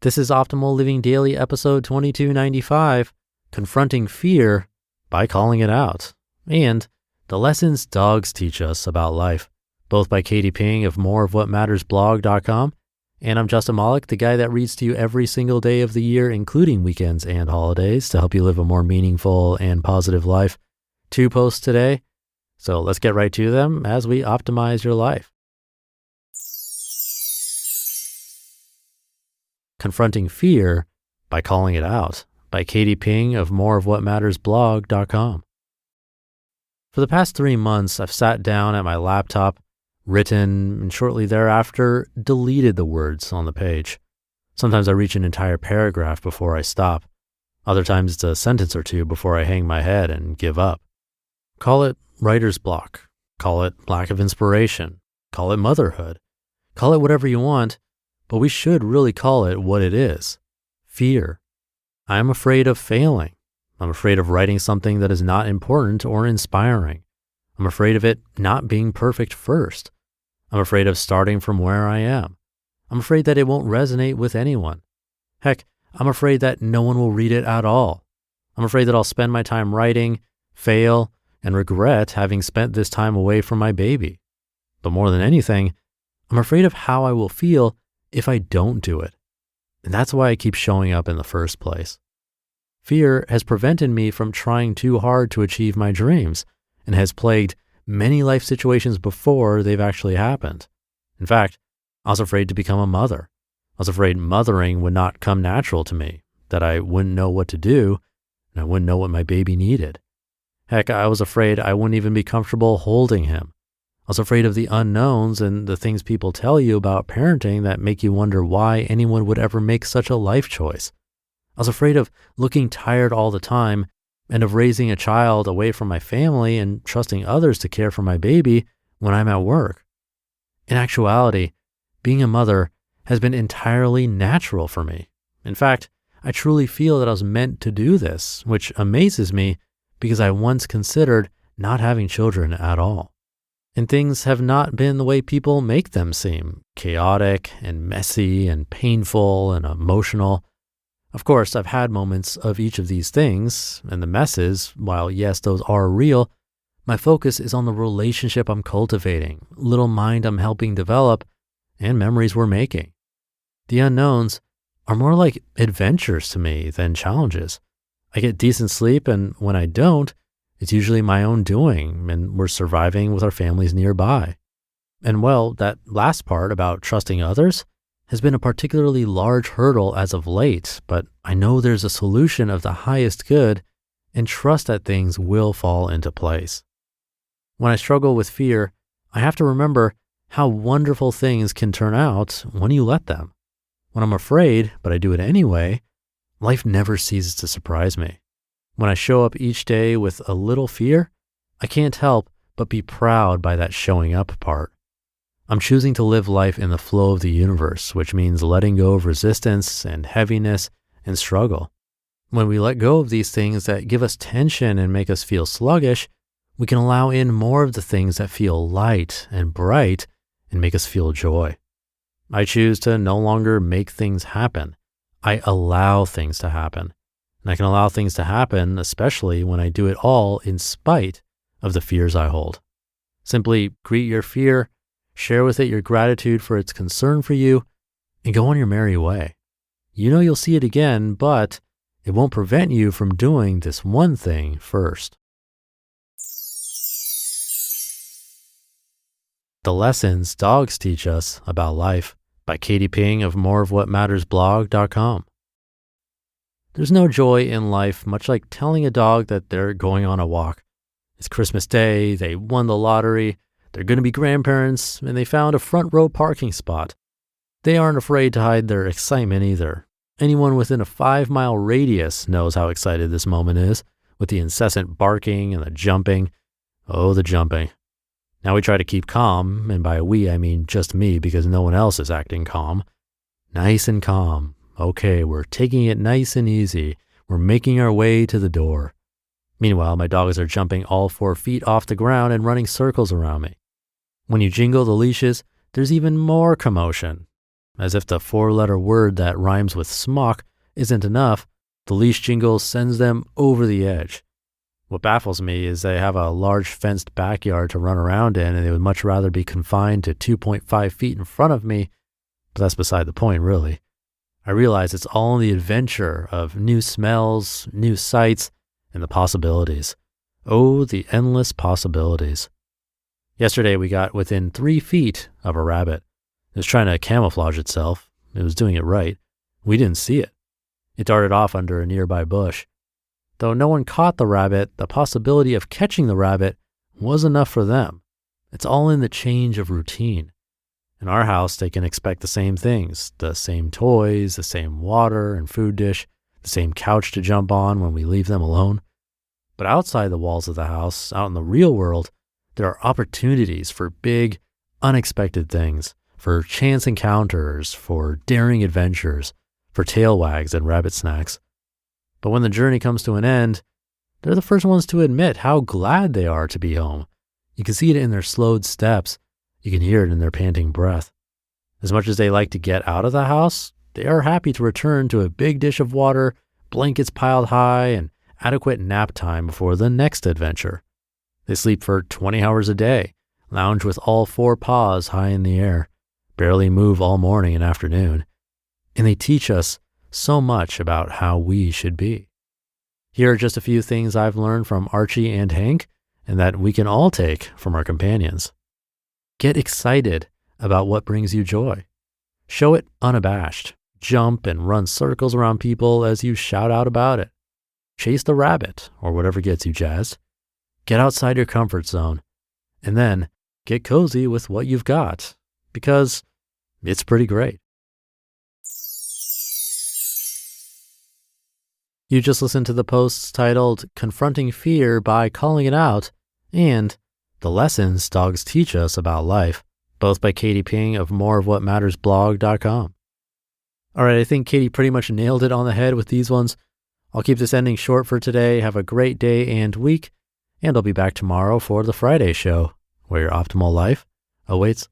This is Optimal Living Daily episode 2295, Confronting Fear by Calling It Out, and The Lessons Dogs Teach Us About Life, both by Katie Ping of MoreOfWhatMattersBlog.com. And I'm Justin Malik, the guy that reads to you every single day of the year, including weekends and holidays, to help you live a more meaningful and positive life. 2 posts today, so let's get right to them as we optimize your life. Confronting Fear by Calling It Out by Katie Ping of MoreOfWhatMattersBlog.com. For the past 3 months, I've sat down at my laptop, written, and shortly thereafter deleted the words on the page. Sometimes I reach an entire paragraph before I stop. Other times it's a sentence or two before I hang my head and give up. Call it writer's block. Call it lack of inspiration. Call it motherhood. Call it whatever you want. But we should really call it what it is: fear. I am afraid of failing. I'm afraid of writing something that is not important or inspiring. I'm afraid of it not being perfect first. I'm afraid of starting from where I am. I'm afraid that it won't resonate with anyone. Heck, I'm afraid that no one will read it at all. I'm afraid that I'll spend my time writing, fail, and regret having spent this time away from my baby. But more than anything, I'm afraid of how I will feel if I don't do it. And that's why I keep showing up in the first place. Fear has prevented me from trying too hard to achieve my dreams and has plagued many life situations before they've actually happened. In fact, I was afraid to become a mother. I was afraid mothering would not come natural to me, that I wouldn't know what to do, and I wouldn't know what my baby needed. Heck, I was afraid I wouldn't even be comfortable holding him. I was afraid of the unknowns and the things people tell you about parenting that make you wonder why anyone would ever make such a life choice. I was afraid of looking tired all the time and of raising a child away from my family and trusting others to care for my baby when I'm at work. In actuality, being a mother has been entirely natural for me. In fact, I truly feel that I was meant to do this, which amazes me because I once considered not having children at all. And things have not been the way people make them seem: chaotic and messy and painful and emotional. Of course, I've had moments of each of these things, and the messes, while yes, those are real, my focus is on the relationship I'm cultivating, little mind I'm helping develop, and memories we're making. The unknowns are more like adventures to me than challenges. I get decent sleep, and when I don't, it's usually my own doing, and we're surviving with our families nearby. And well, that last part about trusting others has been a particularly large hurdle as of late, but I know there's a solution of the highest good and trust that things will fall into place. When I struggle with fear, I have to remember how wonderful things can turn out when you let them. When I'm afraid, but I do it anyway, life never ceases to surprise me. When I show up each day with a little fear, I can't help but be proud by that showing up part. I'm choosing to live life in the flow of the universe, which means letting go of resistance and heaviness and struggle. When we let go of these things that give us tension and make us feel sluggish, we can allow in more of the things that feel light and bright and make us feel joy. I choose to no longer make things happen. I allow things to happen. And I can allow things to happen, especially when I do it all in spite of the fears I hold. Simply greet your fear, share with it your gratitude for its concern for you, and go on your merry way. You know you'll see it again, but it won't prevent you from doing this one thing first. The Lessons Dogs Teach Us About Life by Katie Ping of MoreOfWhatMattersBlog.com. There's no joy in life much like telling a dog that they're going on a walk. It's Christmas Day, they won the lottery, they're going to be grandparents, and they found a front row parking spot. They aren't afraid to hide their excitement either. Anyone within a 5-mile radius knows how excited this moment is, with the incessant barking and the jumping. Oh, the jumping. Now we try to keep calm, and by we I mean just me because no one else is acting calm. Nice and calm. Okay, we're taking it nice and easy. We're making our way to the door. Meanwhile, my dogs are jumping all 4 feet off the ground and running circles around me. When you jingle the leashes, there's even more commotion. As if the 4-letter word that rhymes with smock isn't enough, the leash jingle sends them over the edge. What baffles me is they have a large fenced backyard to run around in, and they would much rather be confined to 2.5 feet in front of me, but that's beside the point, really. I realize it's all in the adventure of new smells, new sights, and the possibilities. Oh, the endless possibilities. Yesterday, we got within 3 feet of a rabbit. It was trying to camouflage itself. It was doing it right. We didn't see it. It darted off under a nearby bush. Though no one caught the rabbit, the possibility of catching the rabbit was enough for them. It's all in the change of routine. In our house, they can expect the same things, the same toys, the same water and food dish, the same couch to jump on when we leave them alone. But outside the walls of the house, out in the real world, there are opportunities for big, unexpected things, for chance encounters, for daring adventures, for tail wags and rabbit snacks. But when the journey comes to an end, they're the first ones to admit how glad they are to be home. You can see it in their slowed steps. You can hear it in their panting breath. As much as they like to get out of the house, they are happy to return to a big dish of water, blankets piled high, and adequate nap time before the next adventure. They sleep for 20 hours a day, lounge with all 4 paws high in the air, barely move all morning and afternoon, and they teach us so much about how we should be. Here are just a few things I've learned from Archie and Hank, and that we can all take from our companions. Get excited about what brings you joy. Show it unabashed. Jump and run circles around people as you shout out about it. Chase the rabbit or whatever gets you jazzed. Get outside your comfort zone. And then get cozy with what you've got, because it's pretty great. You just listened to the posts titled Confronting Fear by Calling It Out and The Lessons Dogs Teach Us About Life, both by Katie Ping of MoreOfWhatMattersBlog.com. All right, I think Katie pretty much nailed it on the head with these ones. I'll keep this ending short for today. Have a great day and week, and I'll be back tomorrow for the Friday show, where your optimal life awaits.